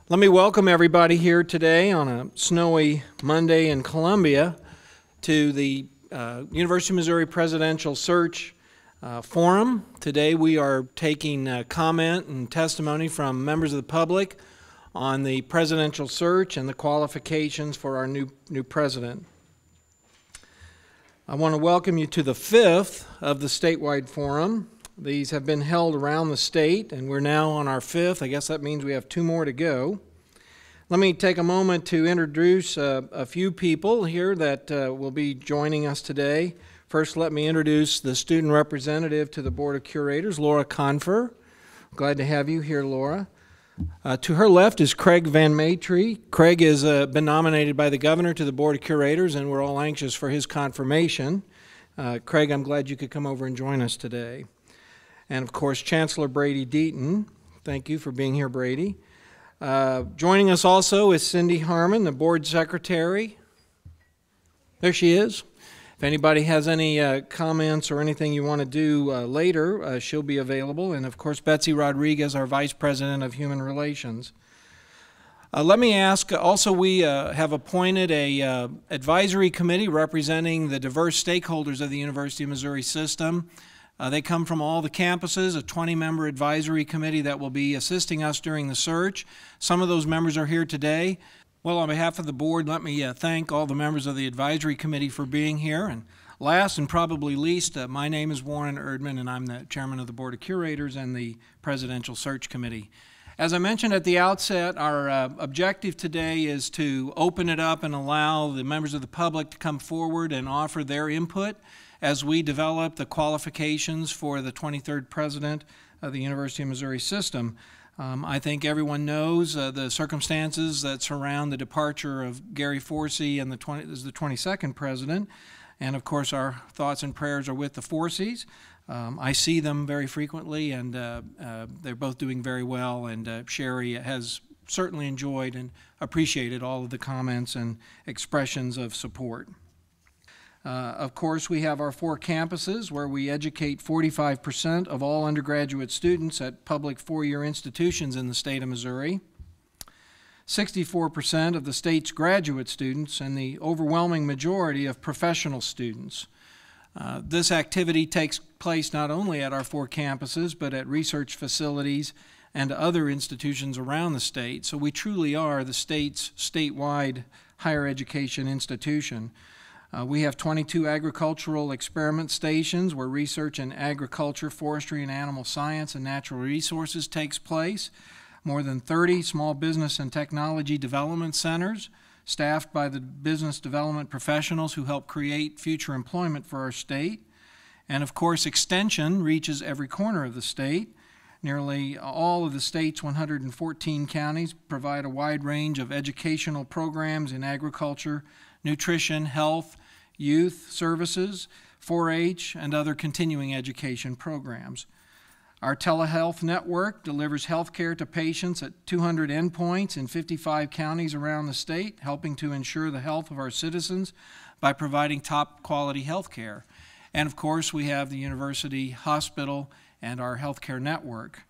Let me welcome everybody here today on a snowy Monday in Columbia to the University of Missouri Presidential Search Forum. Today we are taking comment and testimony from members of the public on the presidential search and the qualifications for our new president. I want to welcome you to the fifth of the statewide forum. These have been held around the state, and we're now on our fifth. I guess that means we have two more to go. Let me take a moment to introduce a few people here that will be joining us today. First, let me introduce the student representative to the Board of Curators, Laura Confer. Glad to have you here, Laura. To her left is Craig Van Maitre. Craig has been nominated by the governor to the Board of Curators, and we're all anxious for his confirmation. Craig, I'm glad you could come over and join us today. And, of course, Chancellor Brady Deaton. Thank you for being here, Brady. Joining us also is Cindy Harmon, the board secretary. There she is. If anybody has any comments or anything you want to do later, she'll be available. And, of course, Betsy Rodriguez, our vice president of human relations. Let me ask, also we have appointed a advisory committee representing the diverse stakeholders of the University of Missouri system. They come from all the campuses, a 20-member advisory committee that will be assisting us during the search. Some of those members are here today. Well, on behalf of the board, let me thank all the members of the advisory committee for being here. And last and probably least, my name is Warren Erdman, and I'm the chairman of the Board of Curators and the Presidential Search Committee. As I mentioned at the outset, our objective today is to open it up and allow the members of the public to come forward and offer their input as we develop the qualifications for the 23rd president of the University of Missouri system. I think everyone knows the circumstances that surround the departure of Gary Forsey and as the 22nd president. And of course, our thoughts and prayers are with the Forseys. I see them very frequently, and they're both doing very well. And Sherry has certainly enjoyed and appreciated all of the comments and expressions of support. Of course, we have our 4 campuses where we educate 45% of all undergraduate students at public 4-year institutions in the state of Missouri, 64% of the state's graduate students, and the overwhelming majority of professional students. This activity takes place not only at our 4 campuses, but at research facilities and other institutions around the state. So we truly are the state's statewide higher education institution. We have 22 agricultural experiment stations where research in agriculture, forestry, and animal science and natural resources takes place. More than 30 small business and technology development centers staffed by the business development professionals who help create future employment for our state. And of course, extension reaches every corner of the state. Nearly all of the state's 114 counties provide a wide range of educational programs in agriculture, nutrition, health, youth services, 4-H, and other continuing education programs. Our telehealth network delivers health care to patients at 200 endpoints in 55 counties around the state, helping to ensure the health of our citizens by providing top quality health care. And of course, we have the university hospital and our health care network.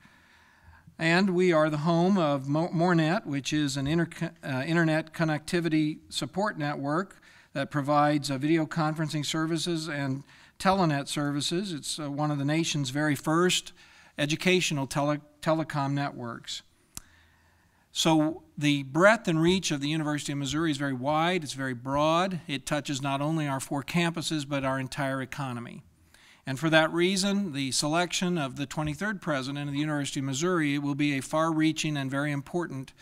And we are the home of MoreNet, which is an internet connectivity support network that provides video conferencing services and telenet services. It's one of the nation's very first educational telecom networks. So the breadth and reach of the University of Missouri is very wide, it's very broad. It touches not only our 4 campuses, but our entire economy. And for that reason, the selection of the 23rd president of the University of Missouri will be a far-reaching and very important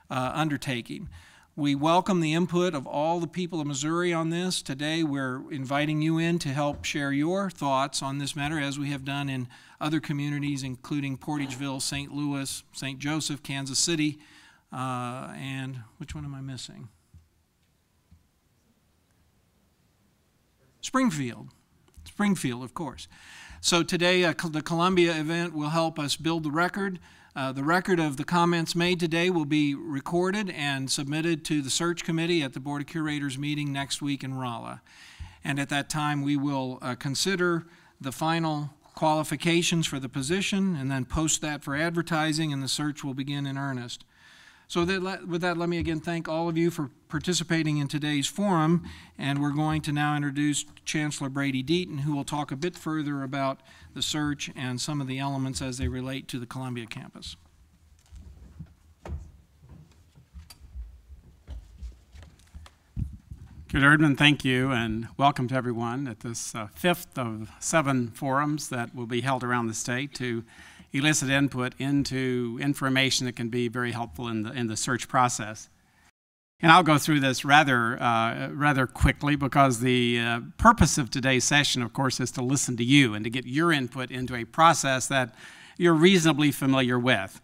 undertaking. We welcome the input of all the people of Missouri on this. Today we're inviting you in to help share your thoughts on this matter, as we have done in other communities, including Portageville, St. Louis, St. Joseph, Kansas City, and which one am I missing? Springfield, of course. So today the Columbia event will help us build the record. The record of the comments made today will be recorded and submitted to the search committee at the Board of Curators meeting next week in Rolla. And at that time, we will consider the final qualifications for the position and then post that for advertising, and the search will begin in earnest. So with that, let me again thank all of you for participating in today's forum, and we're going to now introduce Chancellor Brady Deaton, who will talk a bit further about the search and some of the elements as they relate to the Columbia campus. Good, Erdman, thank you, and welcome to everyone at this fifth of 7 forums that will be held around the state to elicit input into information that can be very helpful in the search process. And I'll go through this rather quickly because the purpose of today's session, of course, is to listen to you and to get your input into a process that you're reasonably familiar with.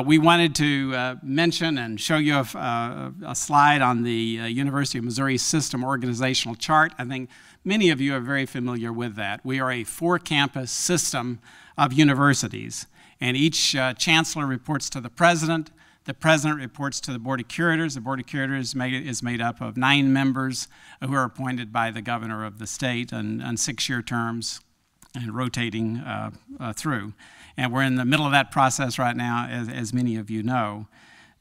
We wanted to mention and show you a slide on the University of Missouri System Organizational Chart. I think many of you are very familiar with that. We are a 4-campus system of universities, and each chancellor reports to the president. The president reports to the Board of Curators. The Board of Curators is made up of 9 members who are appointed by the governor of the state on 6-year terms and rotating through. And we're in the middle of that process right now, as many of you know.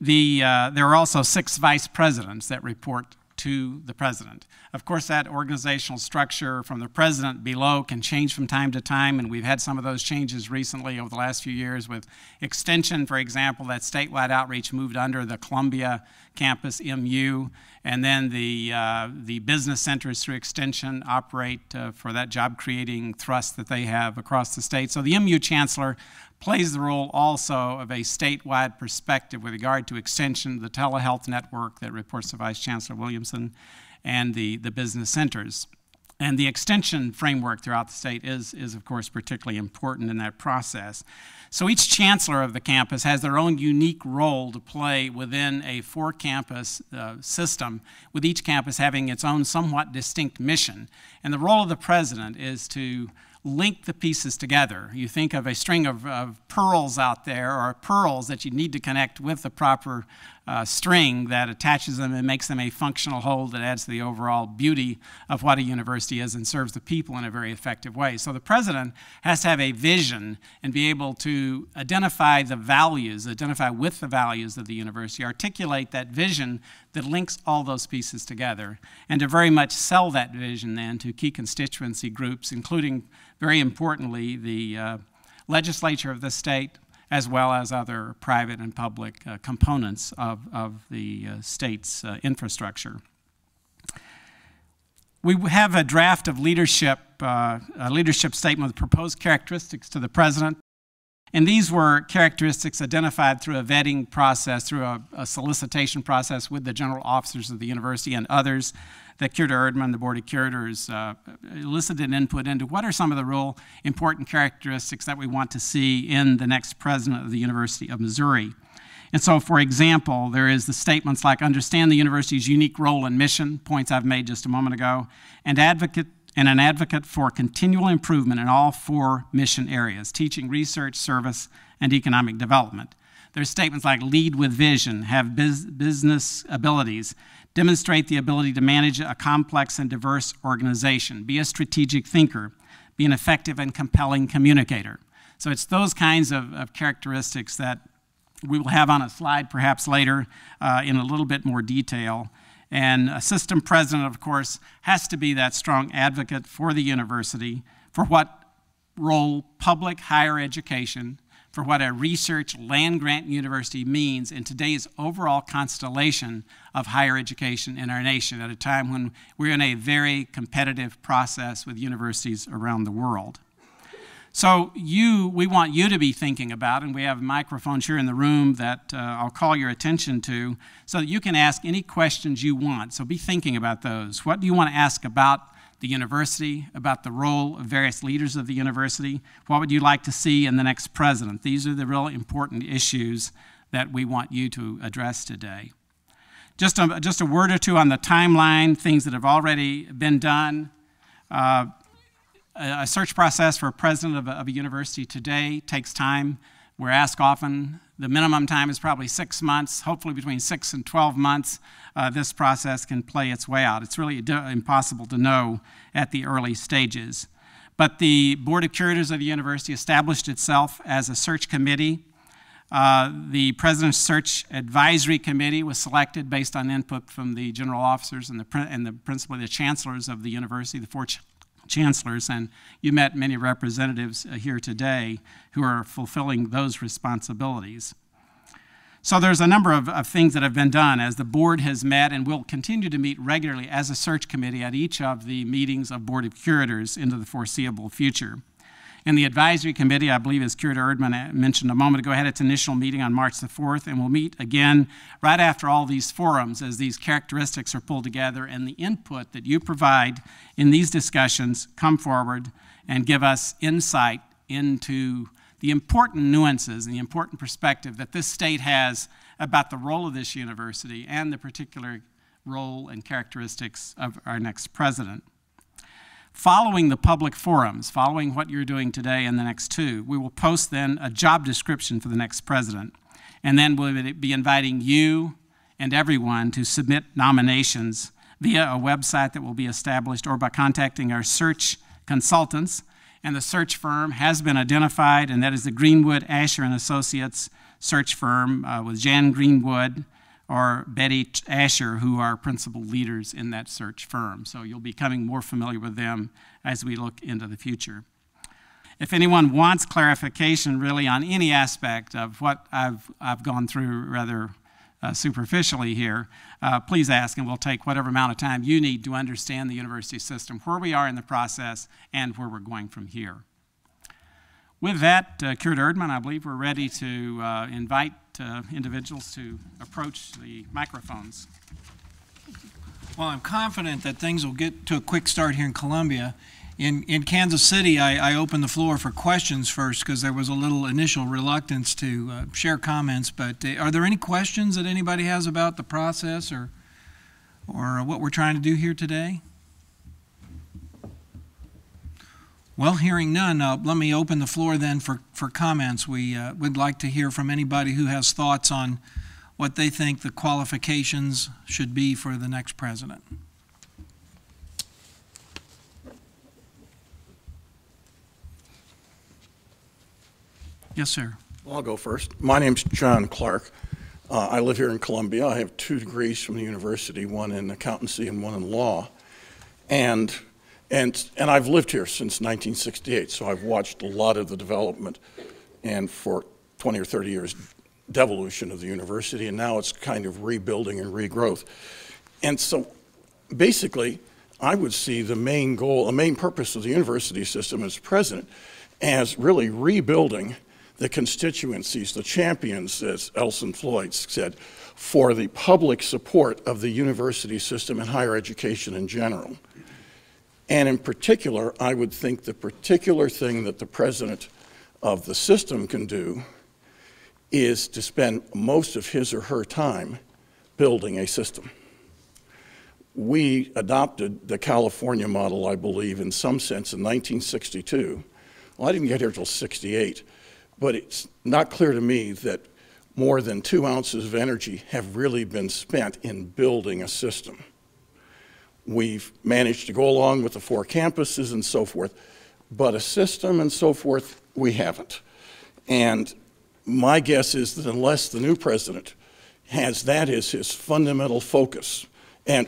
There are also 6 vice presidents that report to the president. Of course, that organizational structure from the president below can change from time to time, and we've had some of those changes recently over the last few years with extension, for example, that statewide outreach moved under the Columbia campus, MU, and then the business centers through extension operate for that job-creating thrust that they have across the state. So the MU chancellor plays the role also of a statewide perspective with regard to extension, the telehealth network that reports to Vice Chancellor Williamson, and the business centers. And the extension framework throughout the state is of course, particularly important in that process. So each chancellor of the campus has their own unique role to play within a 4-campus system, with each campus having its own somewhat distinct mission. And the role of the president is to link the pieces together. You think of a string of pearls out there, or pearls that you need to connect with the proper string that attaches them and makes them a functional whole that adds to the overall beauty of what a university is and serves the people in a very effective way. So the president has to have a vision and be able to identify the values, identify with the values of the university, articulate that vision that links all those pieces together, and to very much sell that vision then to key constituency groups, including, very importantly, the legislature of the state, as well as other private and public components of the state's infrastructure. We have a draft of a leadership statement with proposed characteristics to the president. And these were characteristics identified through a vetting process, through a solicitation process with the general officers of the university and others that Curator Erdman, the Board of Curators, elicited input into what are some of the real important characteristics that we want to see in the next president of the University of Missouri. And so, for example, there is the statements like understand the university's unique role and mission, points I've made just a moment ago, and an advocate for continual improvement in all 4 mission areas: teaching, research, service, and economic development. There's statements like lead with vision, have business abilities, demonstrate the ability to manage a complex and diverse organization, be a strategic thinker, be an effective and compelling communicator. So it's those kinds of characteristics that we will have on a slide perhaps later in a little bit more detail. And a system president, of course, has to be that strong advocate for the university, for what role public higher education, for what a research land-grant university means in today's overall constellation of higher education in our nation at a time when we're in a very competitive process with universities around the world. So we want you to be thinking about, and we have microphones here in the room that I'll call your attention to, so that you can ask any questions you want. So be thinking about those. What do you want to ask about the university, about the role of various leaders of the university? What would you like to see in the next president? These are the real important issues that we want you to address today. Just a word or two on the timeline, things that have already been done. A search process for a president of a university today takes time. We're asked often. The minimum time is probably 6 months. Hopefully between 6 and 12 months, this process can play its way out. It's really impossible to know at the early stages. But the Board of Curators of the university established itself as a search committee. The President's Search Advisory Committee was selected based on input from the general officers and principally the chancellors of the university, the four chancellors, and you met many representatives here today who are fulfilling those responsibilities. So there's a number of things that have been done as the board has met and will continue to meet regularly as a search committee at each of the meetings of Board of Curators into the foreseeable future. In the advisory committee, I believe as Curator Erdman mentioned a moment ago, had its initial meeting on March the 4th, and we'll meet again right after all these forums as these characteristics are pulled together and the input that you provide in these discussions come forward and give us insight into the important nuances and the important perspective that this state has about the role of this university and the particular role and characteristics of our next president. Following the public forums, following what you're doing today and the next two, we will post then a job description for the next president. And then we'll be inviting you and everyone to submit nominations via a website that will be established or by contacting our search consultants. And the search firm has been identified, and that is the Greenwood, Asher & Associates search firm with Jan Greenwood or Betty Asher, who are principal leaders in that search firm. So you'll be becoming more familiar with them as we look into the future. If anyone wants clarification really on any aspect of what I've gone through rather superficially here, please ask, and we'll take whatever amount of time you need to understand the university system, where we are in the process, and where we're going from here. With that, Curator Erdman, I believe we're ready to invite individuals to approach the microphones. Well, I'm confident that things will get to a quick start here in Columbia. In Kansas City, I opened the floor for questions first because there was a little initial reluctance to share comments. But are there any questions that anybody has about the process or what we're trying to do here today? Well, hearing none, let me open the floor then for comments. We would like to hear from anybody who has thoughts on what they think the qualifications should be for the next president. Yes, sir. Well, I'll go first. My name's John Clark. I live here in Columbia. I have 2 degrees from the university, one in accountancy and one in law. And I've lived here since 1968, so I've watched a lot of the development and for 20 or 30 years, devolution of the university, and now it's kind of rebuilding and regrowth. And so basically, I would see the main goal, the main purpose of the university system as president as really rebuilding the constituencies, the champions, as Elson Floyd said, for the public support of the university system and higher education in general. And in particular, I would think the particular thing that the president of the system can do is to spend most of his or her time building a system. We adopted the California model, I believe, in some sense in 1962. Well, I didn't get here till 68, but it's not clear to me that more than 2 ounces of energy have really been spent in building a system. We've managed to go along with the 4 campuses and so forth, but a system and so forth, we haven't. And my guess is that unless the new president has that as his fundamental focus, and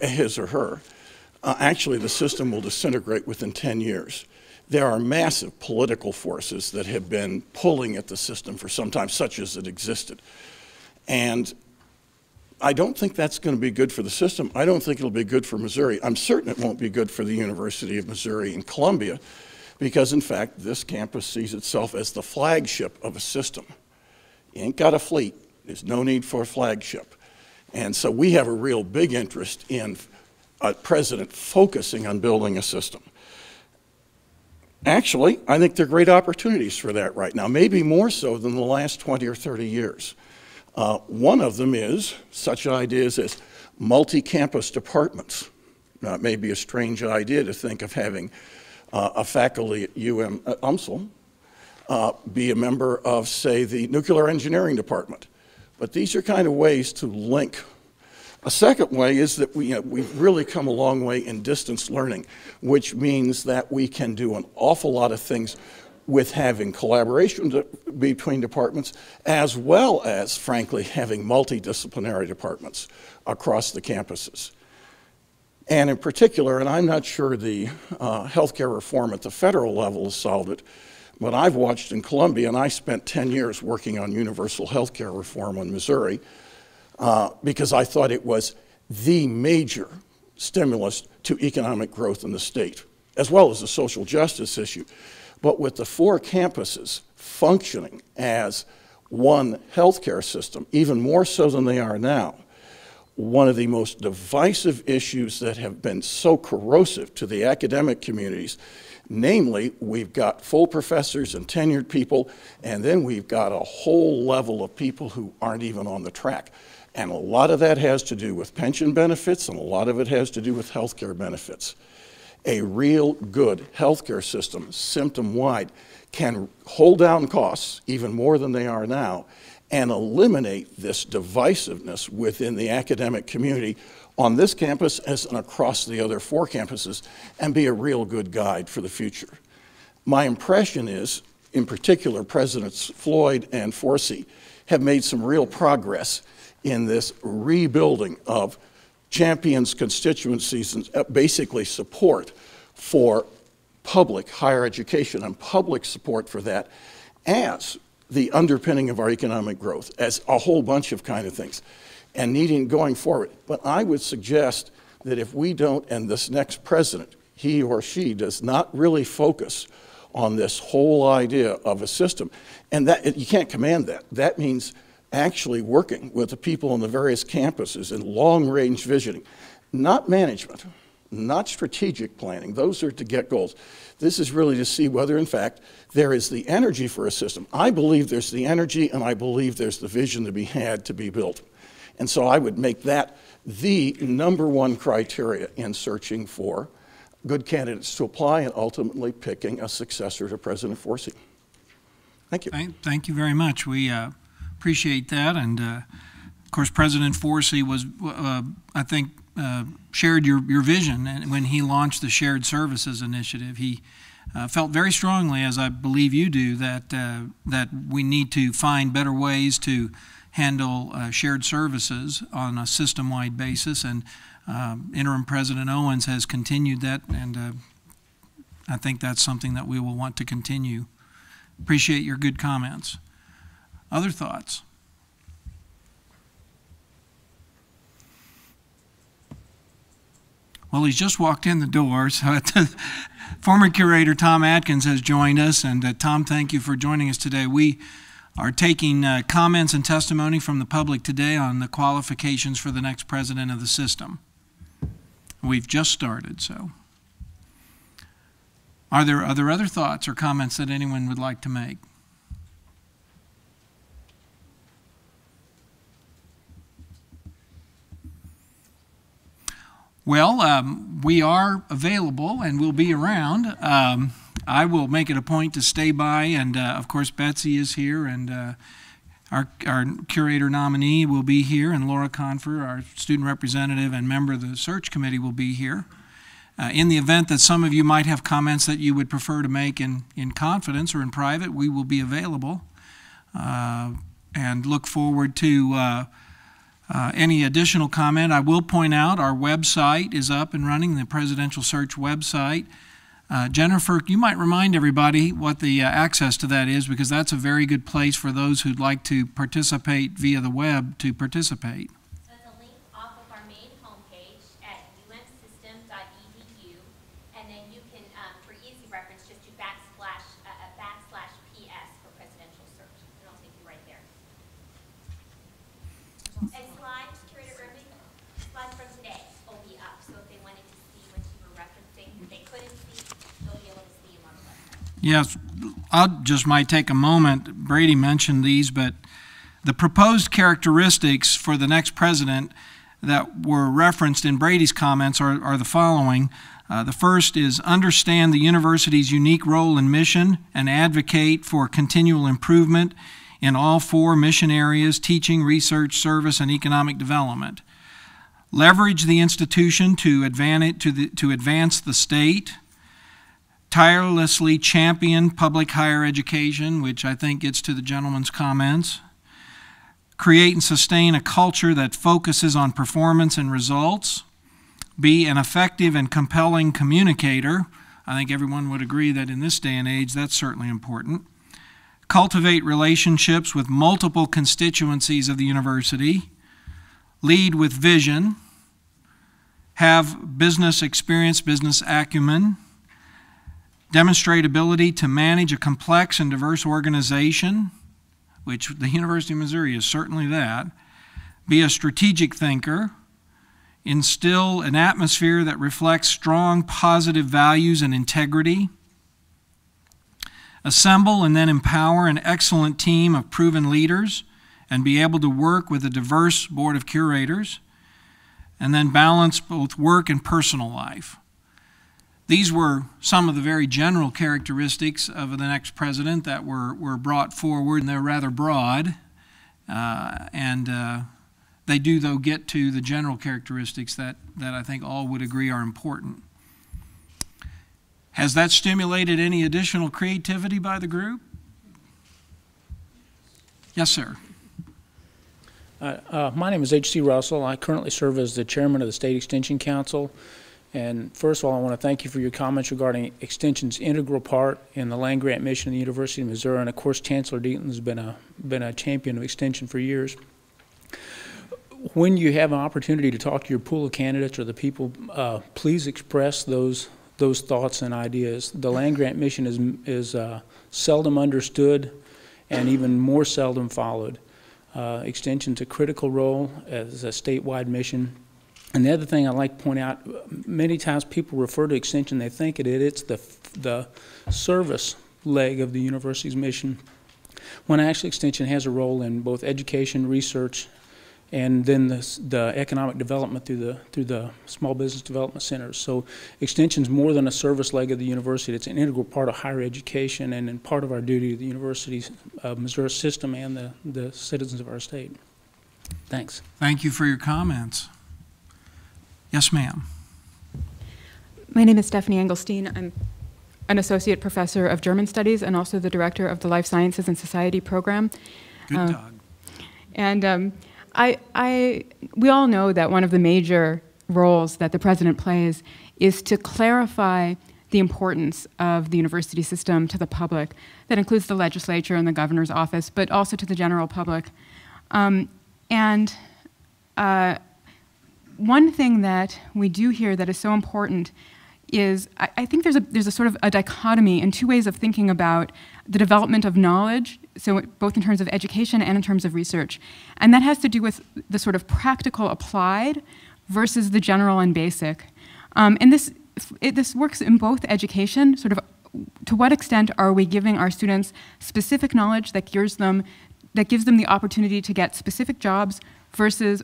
his or her, actually the system will disintegrate within 10 years. There are massive political forces that have been pulling at the system for some time, such as it existed. And I don't think that's going to be good for the system. I don't think it'll be good for Missouri. I'm certain it won't be good for the University of Missouri in Columbia, because in fact, this campus sees itself as the flagship of a system. You ain't got a fleet. There's no need for a flagship. And so we have a real big interest in a president focusing on building a system. Actually, I think there are great opportunities for that right now, maybe more so than the last 20 or 30 years. One of them is such ideas as multi-campus departments. Now, it may be a strange idea to think of having a faculty at UMSL be a member of, say, the nuclear engineering department. But these are kind of ways to link. A second way is that we've really come a long way in distance learning, which means that we can do an awful lot of things with having collaboration between departments, as well as, frankly, having multidisciplinary departments across the campuses. And in particular, and I'm not sure the healthcare reform at the federal level has solved it, but I've watched in Columbia, and I spent 10 years working on universal healthcare reform in Missouri, because I thought it was the major stimulus to economic growth in the state, as well as a social justice issue. But with the 4 campuses functioning as one healthcare system, even more so than they are now, one of the most divisive issues that have been so corrosive to the academic communities, namely, we've got full professors and tenured people, and then we've got a whole level of people who aren't even on the track. And a lot of that has to do with pension benefits, and a lot of it has to do with healthcare benefits. A real good healthcare system, symptom-wide, can hold down costs even more than they are now, and eliminate this divisiveness within the academic community on this campus as and across the other 4 campuses, and be a real good guide for the future. My impression is, in particular, Presidents Floyd and Forsey have made some real progress in this rebuilding of champions constituencies and basically support for public higher education and public support for that as the underpinning of our economic growth, as a whole bunch of kind of things, and needing going forward. But I would suggest that if we don't, and this next president, he or she does not really focus on this whole idea of a system, and that you can't command that. That means actually working with the people on the various campuses in long-range visioning, not management, not strategic planning. Those are to get goals. This is really to see whether, in fact, there is the energy for a system. I believe there's the energy, and I believe there's the vision to be had to be built. And so I would make that the #1 criteria in searching for good candidates to apply and ultimately picking a successor to President Forsey. Thank you. Thank you very much. We appreciate that. And, of course, President Forsey was, I think, shared your vision when he launched the Shared Services Initiative. He felt very strongly, as I believe you do, that we need to find better ways to handle shared services on a system-wide basis, and Interim President Owens has continued that, and I think that's something that we will want to continue. Appreciate your good comments. Other thoughts? Well, he's just walked in the door, so former curator Tom Atkins has joined us, and Tom, thank you for joining us today. We are taking comments and testimony from the public today on the qualifications for the next president of the system. We've just started, so. Are there other thoughts or comments that anyone would like to make? Well, we are available and we'll be around. I will make it a point to stay by, and of course Betsy is here, and our curator nominee will be here, and Laura Confer, our student representative and member of the search committee, will be here. In the event that some of you might have comments that you would prefer to make in confidence or in private, we will be available, and look forward to any additional comment. I will point out our website is up and running, the Presidential Search website. Jennifer, you might remind everybody what the access to that is, because that's a very good place for those who'd like to participate via the web to participate. So it's a link off of our main homepage at umsystem.edu, and then you can, for easy reference, just do /PS for presidential search, and I'll take you right there. And slides, Curator Irving, slides from today will be up, so if they wanted to see what you were referencing, if they couldn't see, they'll be able to see them on the website. Yes, I just might take a moment. Brady mentioned these, but the proposed characteristics for the next president that were referenced in Brady's comments are the following. The first is understand the university's unique role and mission and advocate for continual improvement in all 4 mission areas: teaching, research, service, and economic development. Leverage the institution to advance the state. tirelessly champion public higher education, which I think gets to the gentleman's comments. Create and sustain a culture that focuses on performance and results. Be an effective and compelling communicator. I think everyone would agree that in this day and age, that's certainly important. Cultivate relationships with multiple constituencies of the university. Lead with vision. Have business experience, business acumen. Demonstrate ability to manage a complex and diverse organization, which the University of Missouri is certainly that. Be a strategic thinker. Instill an atmosphere that reflects strong positive values and integrity. Assemble and then empower an excellent team of proven leaders and be able to work with a diverse board of curators. And then balance both work and personal life. These were some of the very general characteristics of the next president that were brought forward, and they're rather broad. They do, though, get to the general characteristics that I think all would agree are important. Has that stimulated any additional creativity by the group? Yes, sir. My name is H.C. Russell. I currently serve as the chairman of the State Extension Council. And first of all, I want to thank you for your comments regarding Extension's integral part in the land-grant mission of the University of Missouri. And of course, Chancellor Deaton has been a champion of Extension for years. When you have an opportunity to talk to your pool of candidates or the people, please express those thoughts and ideas. The land-grant mission is seldom understood and even more seldom followed. Extension's a critical role as a statewide mission. And the other thing I'd like to point out, many times people refer to Extension, they think it's the service leg of the university's mission, when actually Extension has a role in both education, research, and then the economic development through the small business development centers. So Extension's more than a service leg of the university. It's an integral part of higher education and part of our duty to the university's Missouri system and the citizens of our state. Thanks. Thank you for your comments. Yes, ma'am. My name is Stephanie Engelstein. I'm an associate professor of German studies and also the director of the Life Sciences and Society program. Good dog. And we all know that one of the major roles that the president plays is to clarify the importance of the university system to the public. That includes the legislature and the governor's office, but also to the general public. One thing that we do here that is so important is I think there's a sort of a dichotomy in two ways of thinking about the development of knowledge, so both in terms of education and in terms of research. And that has to do with the sort of practical applied versus the general and basic. And this works in both education, sort of to what extent are we giving our students specific knowledge that gives them the opportunity to get specific jobs versus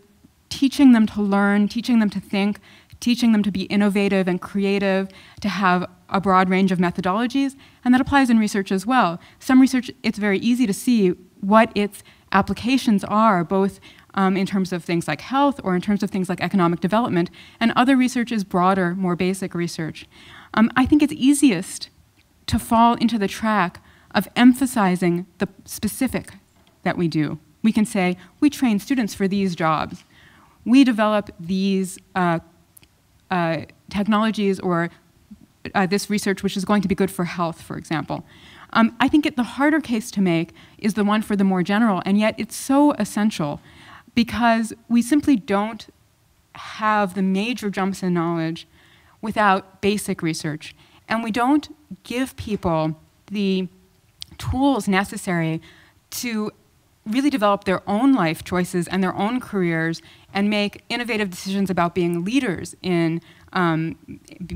teaching them to learn, teaching them to think, teaching them to be innovative and creative, to have a broad range of methodologies, and that applies in research as well. Some research, it's very easy to see what its applications are, both in terms of things like health or in terms of things like economic development, and other research is broader, more basic research. I think it's easiest to fall into the track of emphasizing the specific that we do. We can say, we train students for these jobs. We develop these technologies or this research which is going to be good for health, for example. I think the harder case to make is the one for the more general, and yet it's so essential because we simply don't have the major jumps in knowledge without basic research. And we don't give people the tools necessary to really develop their own life choices and their own careers and make innovative decisions about being leaders in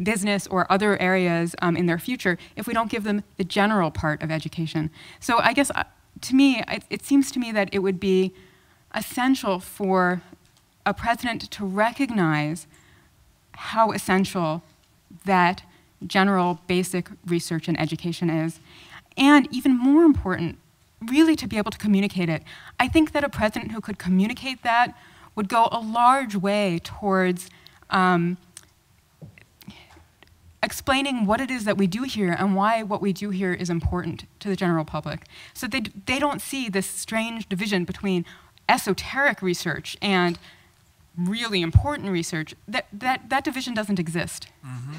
business or other areas in their future if we don't give them the general part of education. So I guess to me, it seems to me that it would be essential for a president to recognize how essential that general basic research and education is, and even more important, really to be able to communicate it. I think that a president who could communicate that would go a large way towards explaining what it is that we do here and why what we do here is important to the general public. So they don't see this strange division between esoteric research and really important research. That division doesn't exist. Mm-hmm.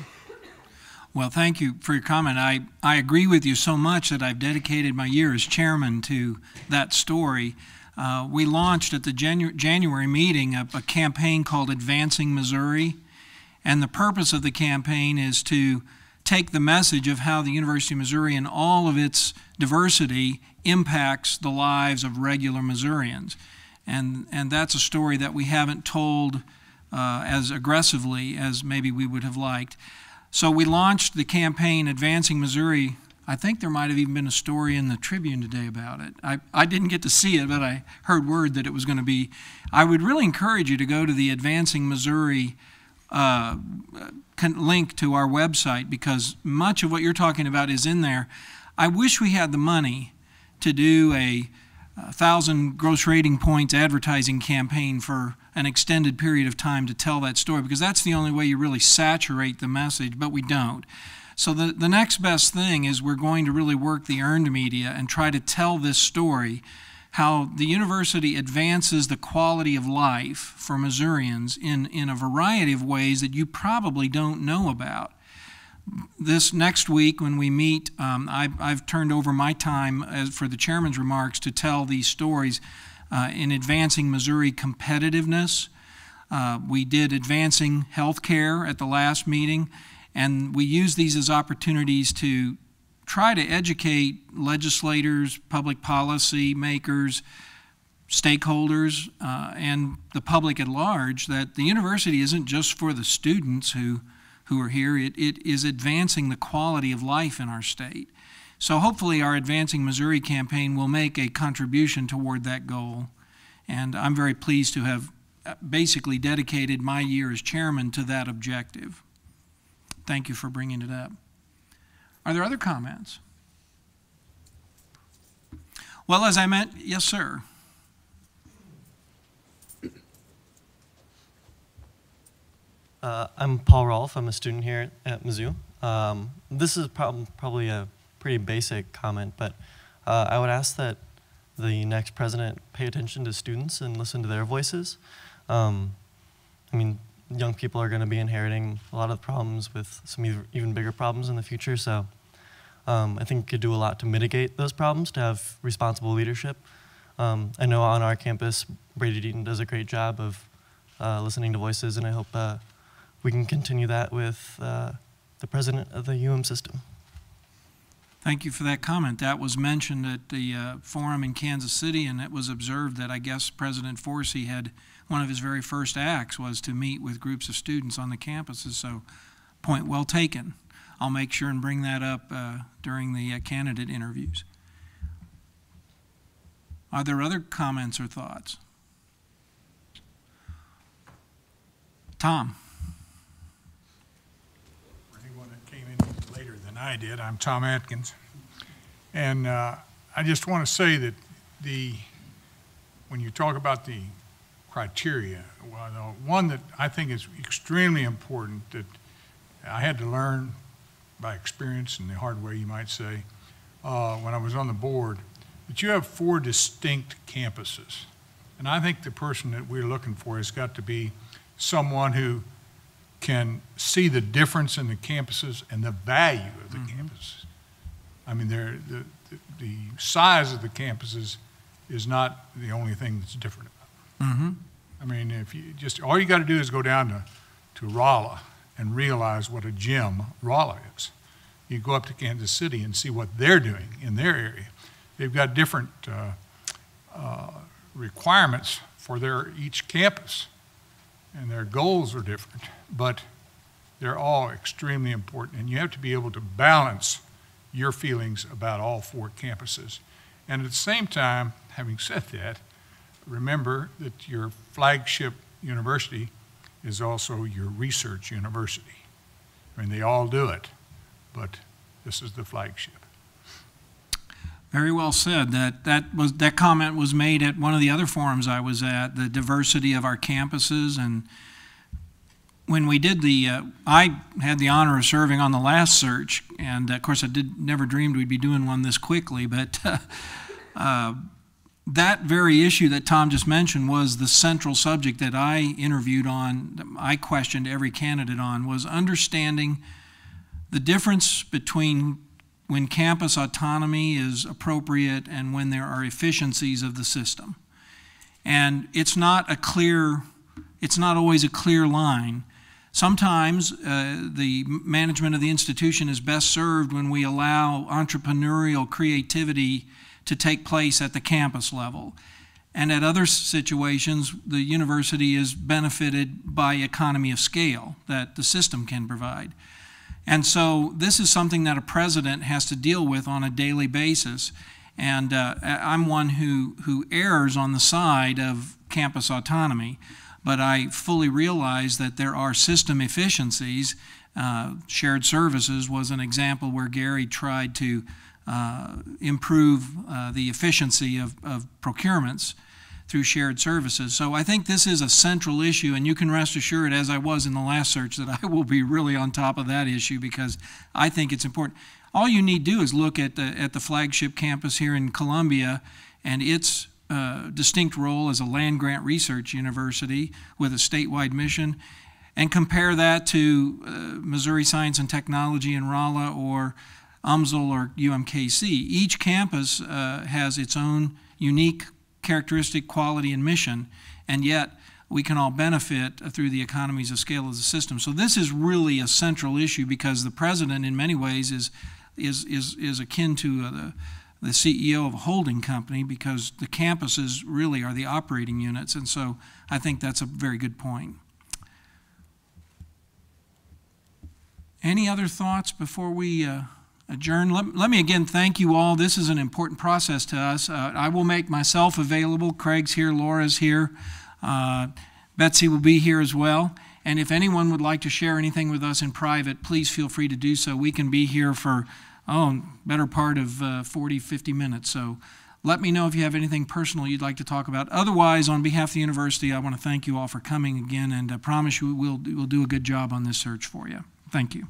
Well, thank you for your comment. I agree with you so much that I've dedicated my year as chairman to that story. We launched at the January meeting a campaign called Advancing Missouri, and the purpose of the campaign is to take the message of how the University of Missouri and all of its diversity impacts the lives of regular Missourians. And that's a story that we haven't told as aggressively as maybe we would have liked. So we launched the campaign Advancing Missouri. I think there might have even been a story in the Tribune today about it. I didn't get to see it, but I heard word that it was going to be. I would really encourage you to go to the Advancing Missouri link to our website, because much of what you're talking about is in there. I wish we had the money to do a 1,000 gross rating points advertising campaign for an extended period of time to tell that story, because that's the only way you really saturate the message, but we don't. So the next best thing is we're going to really work the earned media and try to tell this story, how the university advances the quality of life for Missourians in a variety of ways that you probably don't know about. This next week when we meet, I've turned over my time for the chairman's remarks to tell these stories in Advancing Missouri Competitiveness. We did Advancing Healthcare at the last meeting, and we use these as opportunities to try to educate legislators, public policy makers, stakeholders, and the public at large that the university isn't just for the students who are here. It is advancing the quality of life in our state. So hopefully our Advancing Missouri campaign will make a contribution toward that goal. And I'm very pleased to have basically dedicated my year as chairman to that objective. Thank you for bringing it up. Are there other comments? Well, as I meant, yes, sir. I'm Paul Rolfe. I'm a student here at Mizzou. This is probably a pretty basic comment, but I would ask that the next president pay attention to students and listen to their voices. I mean, young people are going to be inheriting a lot of problems with some even bigger problems in the future, so I think it could do a lot to mitigate those problems, to have responsible leadership. I know on our campus, Brady Deaton does a great job of listening to voices, and I hope we can continue that with the president of the system. Thank you for that comment. That was mentioned at the forum in Kansas City, and it was observed that I guess President Forsey had one of his very first acts was to meet with groups of students on the campuses, so point well taken. I'll make sure and bring that up during the candidate interviews. Are there other comments or thoughts? Tom. For anyone that came in later than I did, I'm Tom Atkins. And I just want to say that when you talk about the criteria, well, the one that I think is extremely important that I had to learn by experience in the hard way, you might say, when I was on the board, that you have 4 distinct campuses. And I think the person that we're looking for has got to be someone who can see the difference in the campuses and the value of the campuses. I mean, the size of the campuses is not the only thing that's different about them. I mean, if you all you got to do is go down to Rolla and realize what a gem Rolla is. You go up to Kansas City and see what they're doing in their area. They've got different requirements for each campus, and their goals are different, but they're all extremely important, and you have to be able to balance your feelings about all 4 campuses. And at the same time, having said that, remember that your flagship university is also your research university. I mean, they all do it, but this is the flagship. Very well said. That comment was made at one of the other forums I was at, the diversity of our campuses, and when we did I had the honor of serving on the last search, and of course I never dreamed we'd be doing one this quickly, but that very issue that Tom just mentioned was the central subject that I interviewed on, I questioned every candidate on, was understanding the difference between when campus autonomy is appropriate and when there are efficiencies of the system. And it's not always a clear line. Sometimes the management of the institution is best served when we allow entrepreneurial creativity to take place at the campus level. And at other situations, the university is benefited by economy of scale that the system can provide. And so this is something that a president has to deal with on a daily basis. And I'm one who errs on the side of campus autonomy, but I fully realize that there are system efficiencies. Shared services was an example where Gary tried to improve the efficiency of procurements through shared services. So I think this is a central issue, and you can rest assured, as I was in the last search, that I will be really on top of that issue because I think it's important. All you need to do is look at the flagship campus here in Columbia and its distinct role as a land-grant research university with a statewide mission, and compare that to Missouri Science and Technology in Rolla or UMSL or UMKC. Each campus has its own unique characteristic, quality, and mission, and yet we can all benefit through the economies of scale of the system. So this is really a central issue because the president, in many ways, is akin to the CEO of a holding company because the campuses really are the operating units, and so I think that's a very good point. Any other thoughts before we adjourn? Let me again thank you all. This is an important process to us. I will make myself available. Craig's here, Laura's here. Betsy will be here as well. And if anyone would like to share anything with us in private, please feel free to do so. We can be here for, better part of 40, 50 minutes. So let me know if you have anything personal you'd like to talk about. Otherwise, on behalf of the university, I want to thank you all for coming again, and I promise you we'll do a good job on this search for you. Thank you.